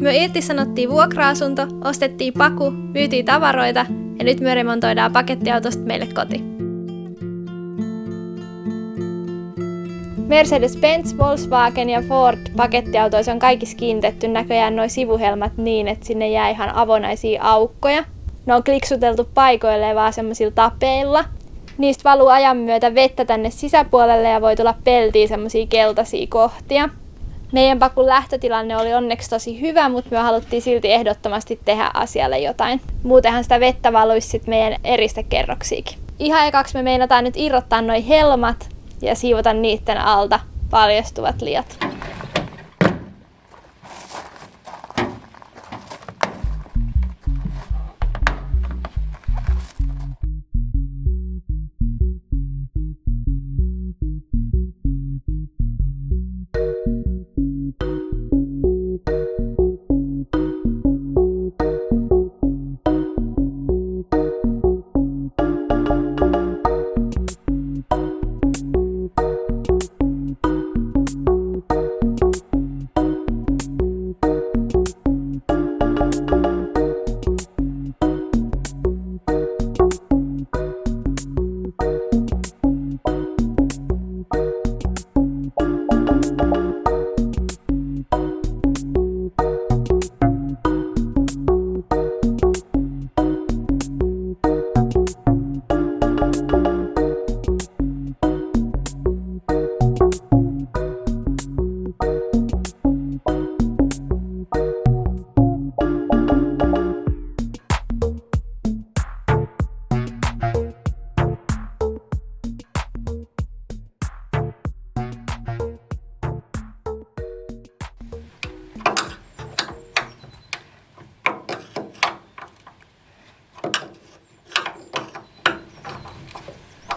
Me irtisanottiin vuokra-asunto, ostettiin paku, myytiin tavaroita ja nyt me remontoidaan pakettiautosta meille koti. Mercedes-Benz, Volkswagen ja Ford pakettiautoissa on kaikissa kiinnitetty näköjään nuo sivuhelmat niin, että sinne jää ihan avonaisia aukkoja. Ne on kliksuteltu paikoilleen vaan semmoisilla tapeilla. Niistä valuu ajan myötä vettä tänne sisäpuolelle ja voi tulla peltiin semmoisia keltaisia kohtia. Meidän pakun lähtötilanne oli onneksi tosi hyvä, mutta me haluttiin silti ehdottomasti tehdä asialle jotain. Muutenhan sitä vettä valuisi sit meidän eristekerroksiikin. Ihan ekaksi me meinataan nyt irrottaa noi helmat ja siivota niiden alta paljastuvat liat.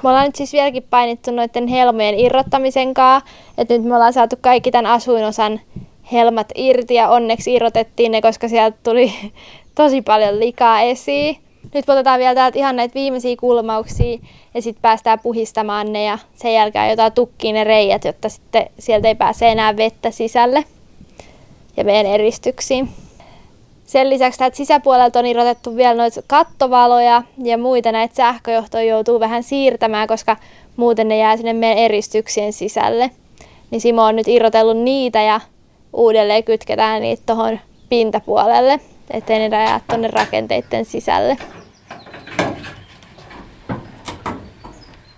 Me ollaan nyt siis vieläkin painittu noiden helmojen irrottamisen kanssa, että nyt me ollaan saatu kaikki tämän asuinosan helmat irti ja onneksi irrotettiin ne, koska sieltä tuli tosi paljon likaa esiin. Nyt otetaan vielä täältä ihan näitä viimeisiä kulmauksia ja sitten päästään puhistamaan ne ja sen jälkeen jotain tukkiin ne reijät, jotta sitten sieltä ei pääse enää vettä sisälle ja meidän eristyksiin. Sen lisäksi täältä sisäpuolelta on irrotettu vielä noita kattovaloja ja muita näitä sähköjohtoja joutuu vähän siirtämään, koska muuten ne jää sinne meidän eristyksien sisälle. Niin Simo on nyt irrotellut niitä ja uudelleen kytketään niitä tuohon pintapuolelle, ettei ne jää tuonne rakenteiden sisälle.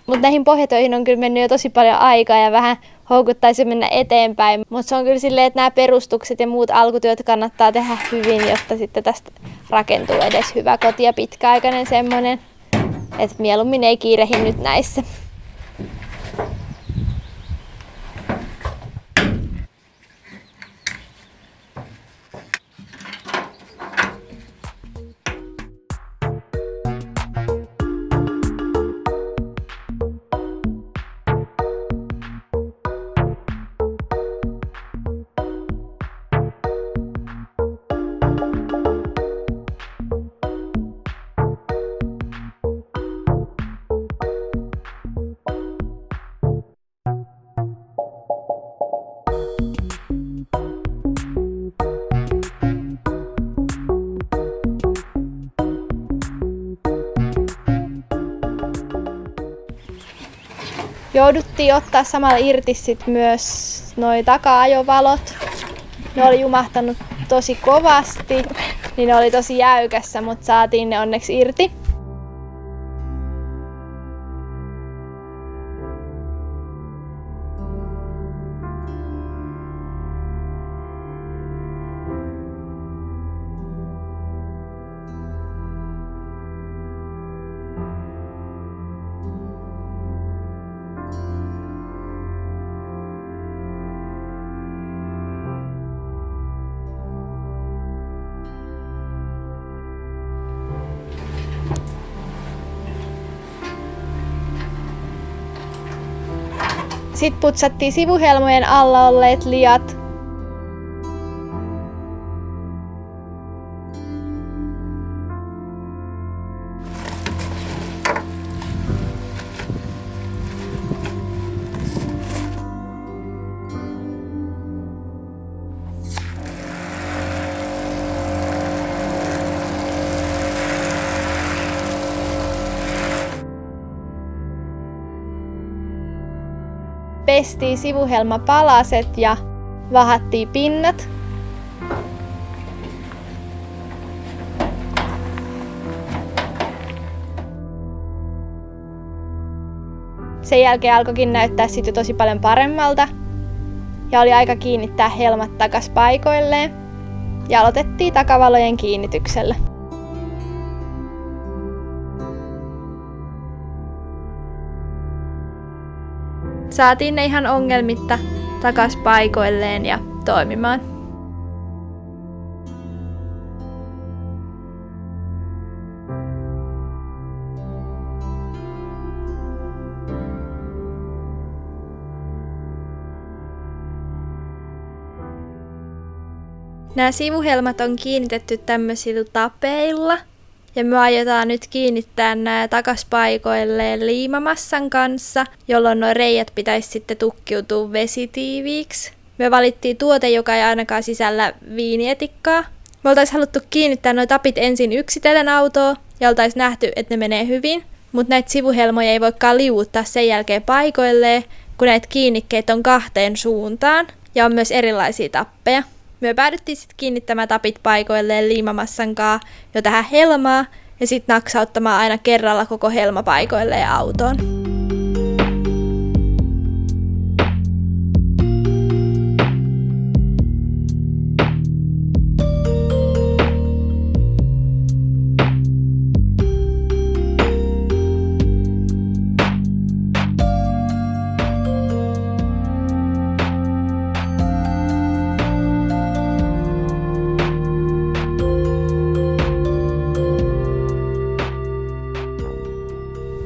Mutta näihin pohjatöihin on kyllä mennyt jo tosi paljon aikaa ja vähän houkuttaisi mennä eteenpäin. Mutta se on kyllä silleen, että nämä perustukset ja muut alkutyöt kannattaa tehdä hyvin, jotta sitten tästä rakentuu edes hyvä koti ja pitkäaikainen semmoinen. Että mieluummin ei kiirehi nyt näissä. Jouduttiin ottaa samalla irti sit myös noi taka-ajovalot. Ne oli jumahtanut tosi kovasti, niin ne oli tosi jäykässä, mutta saatiin ne onneksi irti. Sitten putsattiin sivuhelmojen alla olleet liat. pestiin sivuhelmapalaset ja vahattiin pinnat. Sen jälkeen alkoikin näyttää sitten tosi paljon paremmalta ja oli aika kiinnittää helmat takas paikoilleen ja aloitettiin takavalojen kiinnityksellä. Saatiin ne ihan ongelmitta takas paikoilleen ja toimimaan. Nämä sivuhelmat on kiinnitetty tämmöisillä tapeilla. Ja me aiotaan nyt kiinnittää nämä takas paikoilleen liimamassan kanssa, jolloin nuo reijät pitäisi sitten tukkiutua vesitiiviiksi. Me valittiin tuote, joka ei ainakaan sisällä viinietikkaa. Me oltaisiin haluttu kiinnittää nuo tapit ensin yksitellen autoon ja oltaisiin nähty, että ne menee hyvin. Mutta näitä sivuhelmoja ei voikaan liuuttaa sen jälkeen paikoilleen, kun näitä kiinnikkeitä on 2 suuntaan ja on myös erilaisia tappeja. Me päädyttiin sitten kiinnittämään tapit paikoilleen liimamassan kanssa jo tähän helmaan ja sitten naksauttamaan aina kerralla koko helma paikoilleen autoon.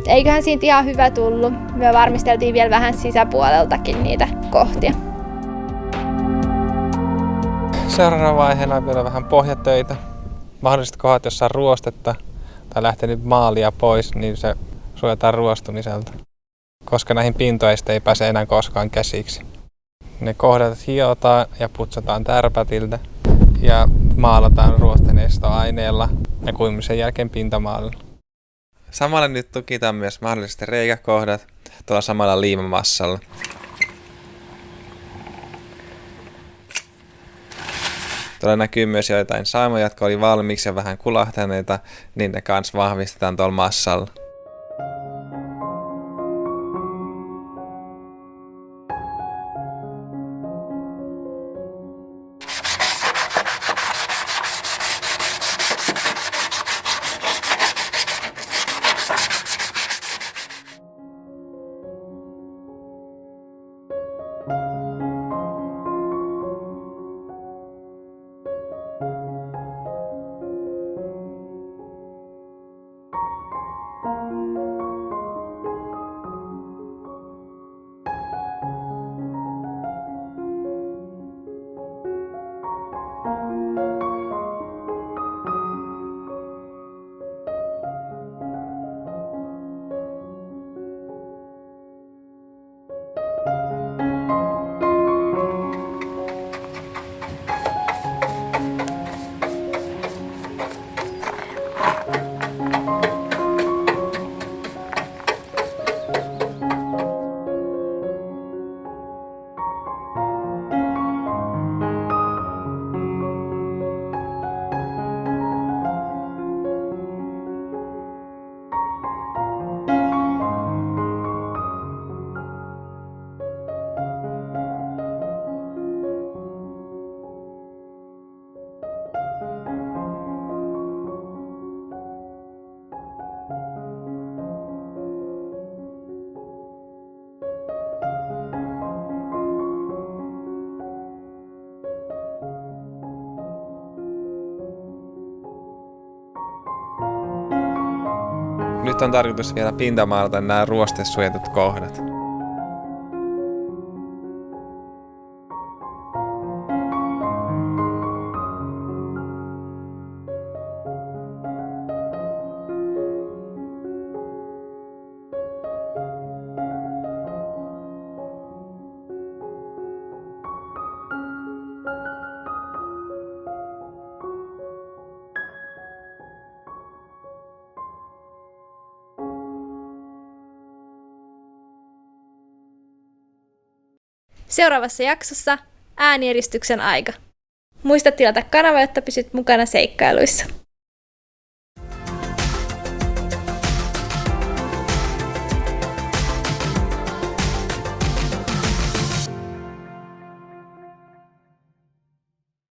Eiköhän siitä ihan hyvä tullut. Me varmisteltiin vielä vähän sisäpuoleltakin niitä kohtia. Seuraavana vaiheena on vielä vähän pohjatöitä. Mahdolliset kohdat, jossa on ruostetta tai lähtenyt maalia pois, niin se suojataan ruostumiselta. Koska näihin pintoista ei pääse enää koskaan käsiksi. Ne kohdat hiotaan ja putsataan tärpätiltä ja maalataan ruostenestoaineella ja kuivumisen jälkeen pintamaalla. Samalla nyt tukitaan myös mahdollisesti reikäkohdat tuolla samalla liimamassalla. Tuolla näkyy myös joitain saumoja, jotka oli valmiiksi ja vähän kulahtaneita, niin ne kanssa vahvistetaan tuolla massalla. Nyt on tarkoitus vielä pintamaalata nämä ruostesuojatut kohdat. Seuraavassa jaksossa äänieristyksen aika. Muista tilata kanava, jotta pysyt mukana seikkailuissa.